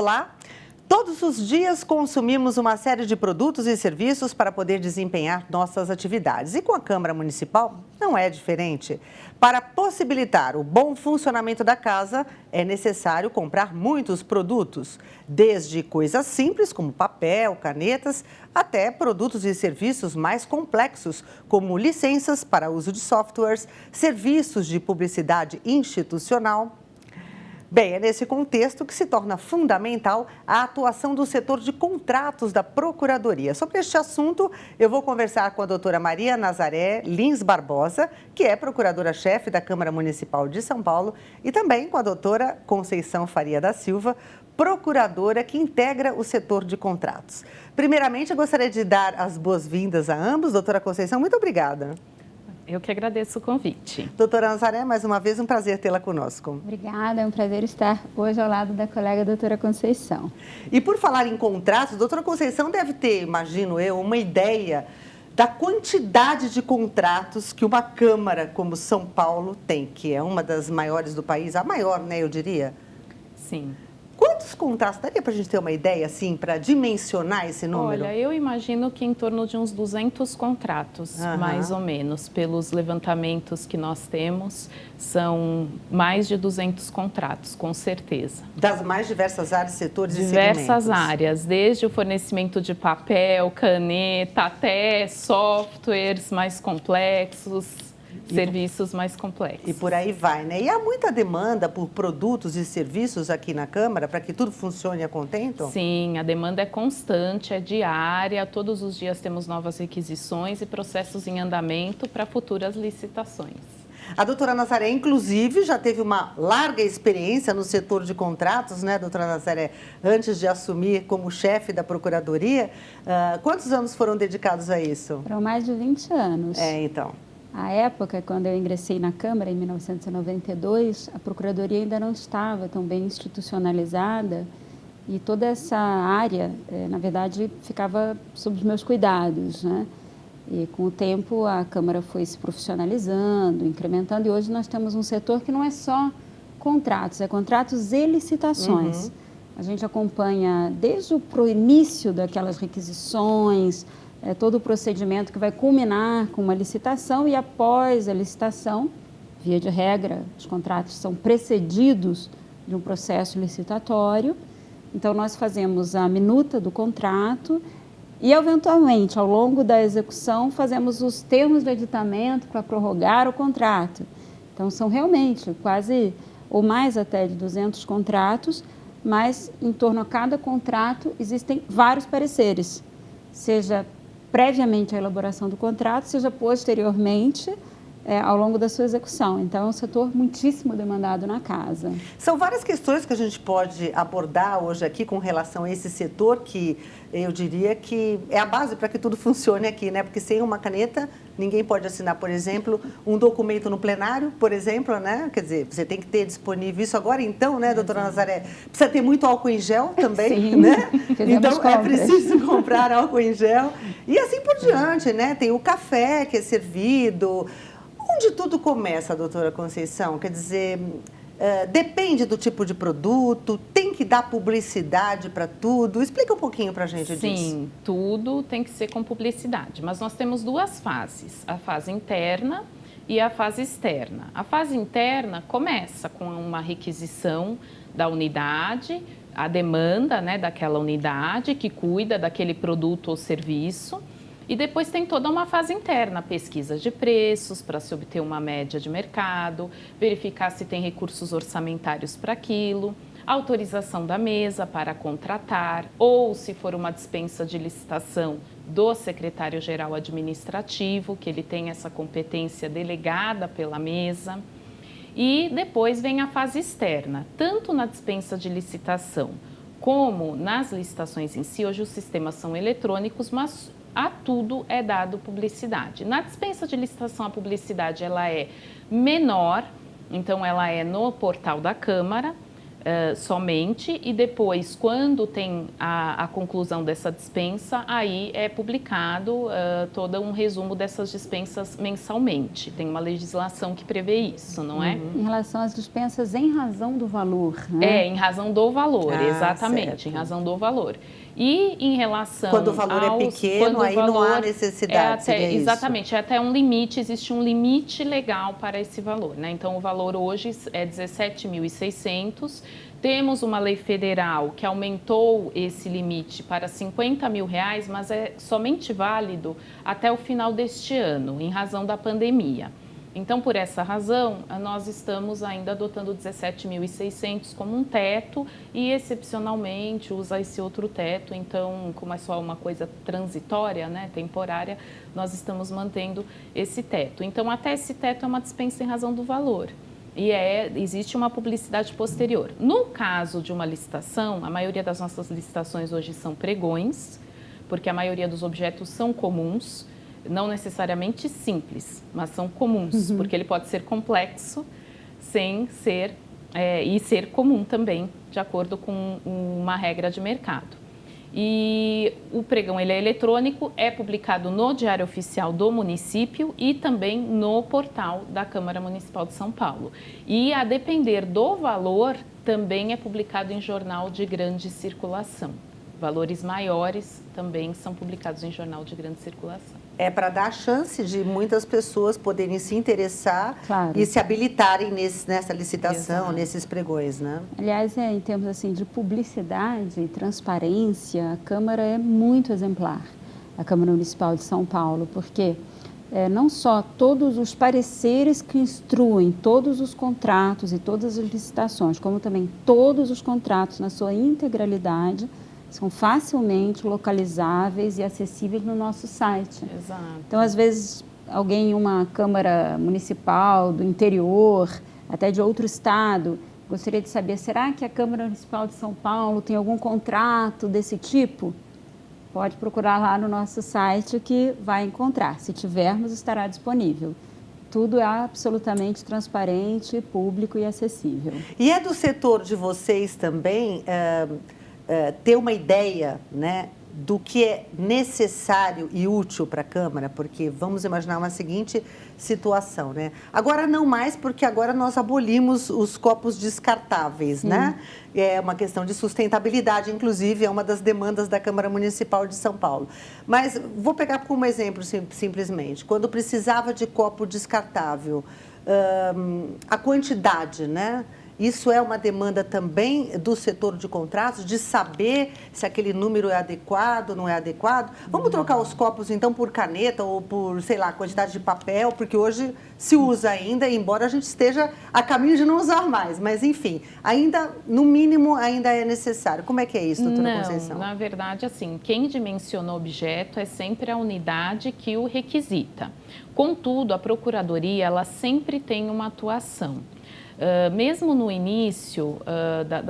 Olá! Todos os dias consumimos uma série de produtos e serviços para poder desempenhar nossas atividades. E com a Câmara Municipal não é diferente. Para possibilitar o bom funcionamento da casa, é necessário comprar muitos produtos, desde coisas simples como papel, canetas, até produtos e serviços mais complexos, como licenças para uso de softwares, serviços de publicidade institucional. Bem, é nesse contexto que se torna fundamental a atuação do setor de contratos da Procuradoria. Sobre este assunto, eu vou conversar com a doutora Maria Nazaré Lins Barbosa, que é procuradora-chefe da Câmara Municipal de São Paulo, e também com a doutora Conceição Faria da Silva, procuradora que integra o setor de contratos. Primeiramente, eu gostaria de dar as boas-vindas a ambos. Doutora Conceição, muito obrigada. Eu que agradeço o convite. Doutora Nazaré, mais uma vez um prazer tê-la conosco. Obrigada, é um prazer estar hoje ao lado da colega doutora Conceição. E por falar em contratos, doutora Conceição deve ter, imagino eu, uma ideia da quantidade de contratos que uma Câmara como São Paulo tem, que é uma das maiores do país, a maior, né, eu diria? Sim. Quantos contratos? Daria para a gente ter uma ideia, assim, para dimensionar esse número? Olha, eu imagino que em torno de uns 200 contratos, mais ou menos. Pelos levantamentos que nós temos, são mais de 200 contratos, com certeza. Das mais diversas áreas, setores e diversas segmentos. áreas, desde o fornecimento de papel, caneta, até softwares mais complexos. Serviços mais complexos. E por aí vai, né? E há muita demanda por produtos e serviços aqui na Câmara para que tudo funcione a contento? Sim, a demanda é constante, é diária. Todos os dias temos novas requisições e processos em andamento para futuras licitações. A doutora Nazaré, inclusive, já teve uma larga experiência no setor de contratos, né, doutora Nazaré? Antes de assumir como chefe da Procuradoria, quantos anos foram dedicados a isso? Foram mais de 20 anos. Então. À época, quando eu ingressei na Câmara, em 1992, a Procuradoria ainda não estava tão bem institucionalizada e toda essa área, na verdade, ficava sob os meus cuidados, né? E com o tempo a Câmara foi se profissionalizando, incrementando, e hoje nós temos um setor que não é só contratos, é contratos e licitações. A gente acompanha desde o início daquelas requisições, todo o procedimento que vai culminar com uma licitação e após a licitação, via de regra, os contratos são precedidos de um processo licitatório. Então, nós fazemos a minuta do contrato e, eventualmente, ao longo da execução, fazemos os termos de aditamento para prorrogar o contrato. Então, são realmente quase, ou mais até de 200 contratos, mas em torno a cada contrato existem vários pareceres, seja previamente à elaboração do contrato, seja posteriormente ao longo da sua execução. Então, é um setor muitíssimo demandado na casa. São várias questões que a gente pode abordar hoje aqui com relação a esse setor que eu diria que é a base para que tudo funcione aqui, né? Porque sem uma caneta, ninguém pode assinar, por exemplo, um documento no plenário, por exemplo, né? Quer dizer, você tem que ter disponível isso agora, então, né, doutora Nazaré? Precisa ter muito álcool em gel também, Sim, né? Então, compras. é preciso comprar álcool em gel. E assim por diante, né? Tem o café que é servido. Onde tudo começa, doutora Conceição? Quer dizer, depende do tipo de produto, tem que dar publicidade para tudo. Explica um pouquinho para a gente disso. Sim, tudo tem que ser com publicidade, mas nós temos duas fases, a fase interna e a fase externa. A fase interna começa com uma requisição da unidade, a demanda, né, daquela unidade que cuida daquele produto ou serviço. E depois tem toda uma fase interna, pesquisa de preços para se obter uma média de mercado, verificar se tem recursos orçamentários para aquilo, autorização da mesa para contratar, ou se for uma dispensa de licitação do secretário-geral administrativo, que ele tem essa competência delegada pela mesa. E depois vem a fase externa, tanto na dispensa de licitação como nas licitações em si. Hoje os sistemas são eletrônicos, mas a tudo é dado publicidade. Na dispensa de licitação, a publicidade ela é menor, então ela é no portal da Câmara. somente, e depois, quando tem a conclusão dessa dispensa, aí é publicado todo um resumo dessas dispensas mensalmente. Tem uma legislação que prevê isso, não é? Em relação às dispensas em razão do valor, né? Em razão do valor, exatamente, certo. Em razão do valor. E em relação quando o valor é pequeno, aí não há necessidade, exatamente, é até um limite, existe um limite legal para esse valor, né? Então, o valor hoje é 17.600. Temos uma lei federal que aumentou esse limite para R$50 mil, mas é somente válido até o final deste ano, em razão da pandemia. Então, por essa razão, nós estamos ainda adotando 17.600 como um teto e, excepcionalmente, usa esse outro teto. Então, como é só uma coisa transitória, né, temporária, nós estamos mantendo esse teto. Então, até esse teto é uma dispensa em razão do valor. E existe uma publicidade posterior. No caso de uma licitação, a maioria das nossas licitações hoje são pregões, porque a maioria dos objetos são comuns, não necessariamente simples, mas são comuns, porque ele pode ser complexo sem ser, e ser comum também, de acordo com uma regra de mercado. E o pregão ele é eletrônico, é publicado no Diário Oficial do município e também no portal da Câmara Municipal de São Paulo. E, a depender do valor, também é publicado em jornal de grande circulação. Valores maiores também são publicados em jornal de grande circulação. É para dar a chance de muitas pessoas poderem se interessar, claro, e se habilitarem nessa licitação, exato, nesses pregões, né? Aliás, em termos assim de publicidade e transparência, a Câmara é muito exemplar, a Câmara Municipal de São Paulo, porque não só todos os pareceres que instruem todos os contratos e todas as licitações, como também todos os contratos na sua integralidade, são facilmente localizáveis e acessíveis no nosso site. Exato. Então, às vezes, alguém em uma Câmara Municipal do interior, até de outro estado, gostaria de saber, será que a Câmara Municipal de São Paulo tem algum contrato desse tipo? Pode procurar lá no nosso site que vai encontrar. Se tivermos, estará disponível. Tudo é absolutamente transparente, público e acessível. E é do setor de vocês também ter uma ideia, né, do que é necessário e útil para a Câmara, porque vamos imaginar uma seguinte situação, né? Agora não mais, porque agora nós abolimos os copos descartáveis, né? É uma questão de sustentabilidade, inclusive, é uma das demandas da Câmara Municipal de São Paulo. Mas vou pegar como exemplo, simplesmente, quando precisava de copo descartável, a quantidade, né? Isso é uma demanda também do setor de contratos, de saber se aquele número é adequado, não é adequado. Vamos trocar os copos, então, por caneta ou por, sei lá, quantidade de papel, porque hoje se usa ainda, embora a gente esteja a caminho de não usar mais. Mas, enfim, ainda, no mínimo, ainda é necessário. Como é que é isso, doutora Conceição? Não, na verdade, assim, quem dimensiona o objeto é sempre a unidade que o requisita. Contudo, a Procuradoria, ela sempre tem uma atuação. Mesmo no início,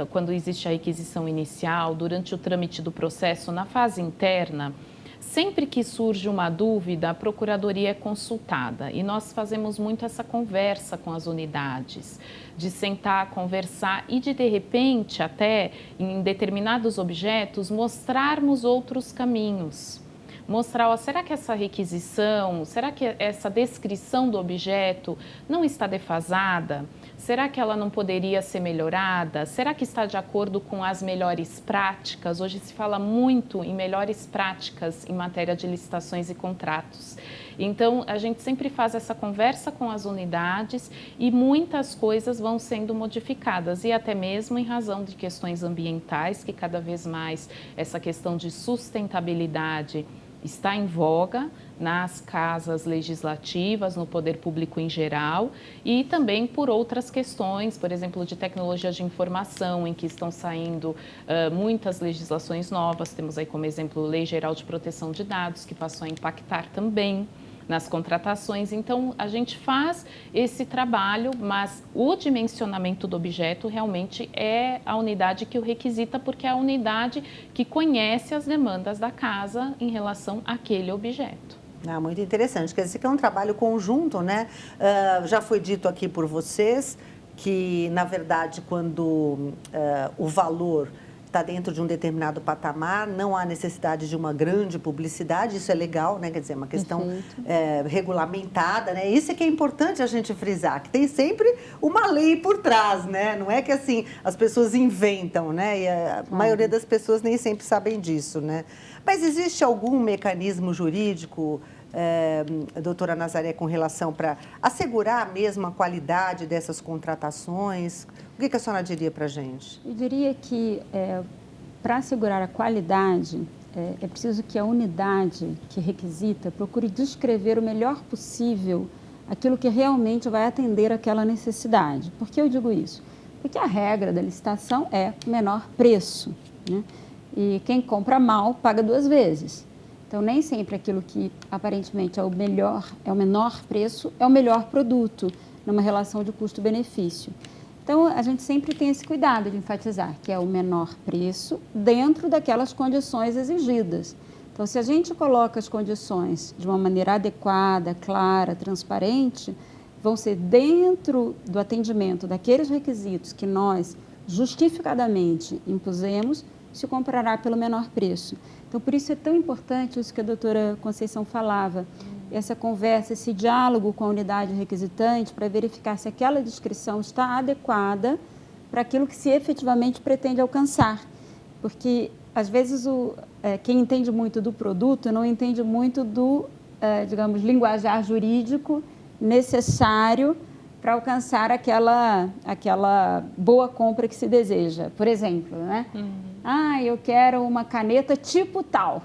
quando existe a requisição inicial, durante o trâmite do processo, na fase interna, sempre que surge uma dúvida, a Procuradoria é consultada e nós fazemos muito essa conversa com as unidades, de sentar, conversar e de repente, até em determinados objetos, mostrarmos outros caminhos. Mostrar, será que essa requisição, será que essa descrição do objeto não está defasada? Será que ela não poderia ser melhorada? Será que está de acordo com as melhores práticas? Hoje se fala muito em melhores práticas em matéria de licitações e contratos. Então, a gente sempre faz essa conversa com as unidades e muitas coisas vão sendo modificadas e até mesmo em razão de questões ambientais, que cada vez mais essa questão de sustentabilidade está em voga nas casas legislativas, no poder público em geral e também por outras questões, por exemplo, de tecnologia de informação, em que estão saindo muitas legislações novas. Temos aí como exemplo a Lei Geral de Proteção de Dados, que passou a impactar também nas contratações. Então, a gente faz esse trabalho, mas o dimensionamento do objeto realmente é a unidade que o requisita, porque é a unidade que conhece as demandas da casa em relação àquele objeto. Muito interessante. Quer dizer que é um trabalho conjunto, né? Já foi dito aqui por vocês que, na verdade, quando o valor está dentro de um determinado patamar, não há necessidade de uma grande publicidade, isso é legal, né? Quer dizer, é uma questão regulamentada, né? Isso é que é importante a gente frisar, que tem sempre uma lei por trás, né? Não é que assim, as pessoas inventam, né? E a maioria das pessoas nem sempre sabem disso, né? Mas existe algum mecanismo jurídico, doutora Nazaré, com relação para assegurar a mesma qualidade dessas contratações? O que a senhora diria para a gente? Eu diria que, para assegurar a qualidade, é preciso que a unidade que requisita procure descrever o melhor possível aquilo que realmente vai atender aquela necessidade. Por que eu digo isso? Porque a regra da licitação é o menor preço, né? E quem compra mal paga 2 vezes. Então, nem sempre aquilo que aparentemente é o menor preço, é o melhor produto, numa relação de custo-benefício. Então, a gente sempre tem esse cuidado de enfatizar que é o menor preço dentro daquelas condições exigidas. Então, se a gente coloca as condições de uma maneira adequada, clara, transparente, vão ser dentro do atendimento daqueles requisitos que nós justificadamente impusemos, se comprará pelo menor preço. Então, por isso é tão importante isso que a doutora Conceição falava, essa conversa, esse diálogo com a unidade requisitante para verificar se aquela descrição está adequada para aquilo que se efetivamente pretende alcançar. Porque, às vezes, quem entende muito do produto não entende muito do, digamos, linguajar jurídico necessário para alcançar aquela boa compra que se deseja. Por exemplo, né? Eu quero uma caneta tipo tal,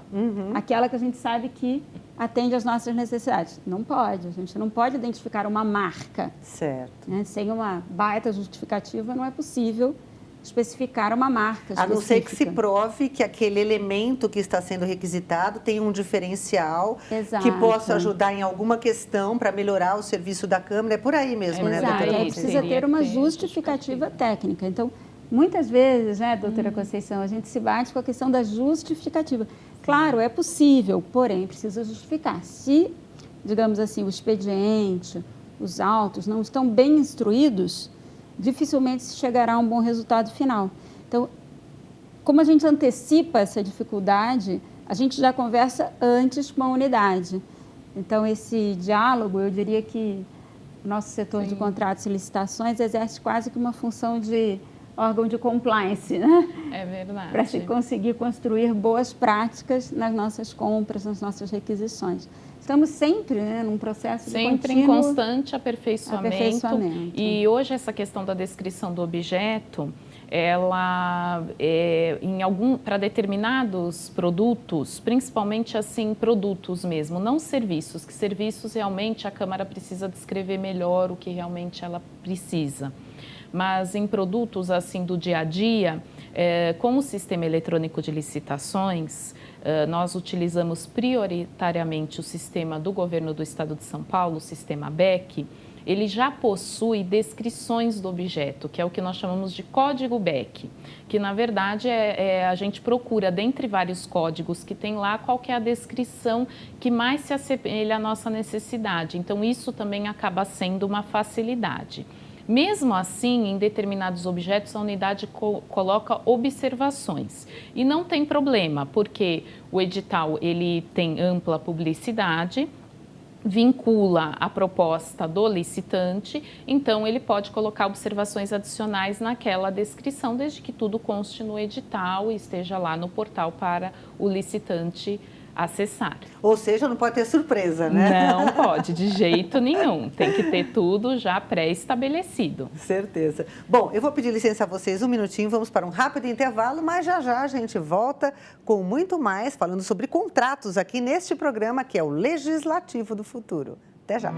aquela que a gente sabe que atende às nossas necessidades. Não pode, a gente não pode identificar uma marca. Certo. Né? Sem uma baita justificativa, não é possível especificar uma marca específica. A não ser que se prove que aquele elemento que está sendo requisitado tem um diferencial. Exato. Que possa ajudar em alguma questão para melhorar o serviço da Câmara. É por aí mesmo, né, doutora? Precisa ter uma justificativa técnica. Então, muitas vezes, né, doutora Conceição, a gente se bate com a questão da justificativa. Claro, é possível, porém, precisa justificar. Se, digamos assim, o expediente, os autos não estão bem instruídos, dificilmente se chegará a um bom resultado final. Então, como a gente antecipa essa dificuldade, a gente já conversa antes com a unidade. Então, esse diálogo, eu diria que o nosso setor de contratos e licitações exerce quase que uma função de órgão de compliance, né? É verdade. Para se conseguir construir boas práticas nas nossas compras, nas nossas requisições. Estamos sempre, né, num processo sempre de contínuo em constante aperfeiçoamento. E hoje essa questão da descrição do objeto, ela para determinados produtos, principalmente assim produtos mesmo, não serviços, que serviços realmente a Câmara precisa descrever melhor o que realmente ela precisa. Mas em produtos assim do dia a dia, com o sistema eletrônico de licitações, nós utilizamos prioritariamente o sistema do Governo do Estado de São Paulo, o sistema BEC. Ele já possui descrições do objeto, que é o que nós chamamos de código BEC, que na verdade a gente procura, dentre vários códigos que tem lá, qual que é a descrição que mais se assemelha à nossa necessidade. Então, isso também acaba sendo uma facilidade. Mesmo assim, em determinados objetos, a unidade coloca observações. E não tem problema, porque o edital ele tem ampla publicidade, vincula a proposta do licitante, então ele pode colocar observações adicionais naquela descrição, desde que tudo conste no edital e esteja lá no portal para o licitante acessar. Ou seja, não pode ter surpresa, né? Não pode, de jeito nenhum. Tem que ter tudo já pré-estabelecido. Certeza. Bom, eu vou pedir licença a vocês um minutinho, vamos para um rápido intervalo, mas já a gente volta com muito mais, falando sobre contratos aqui neste programa, que é o Legislativo do Futuro. Até já.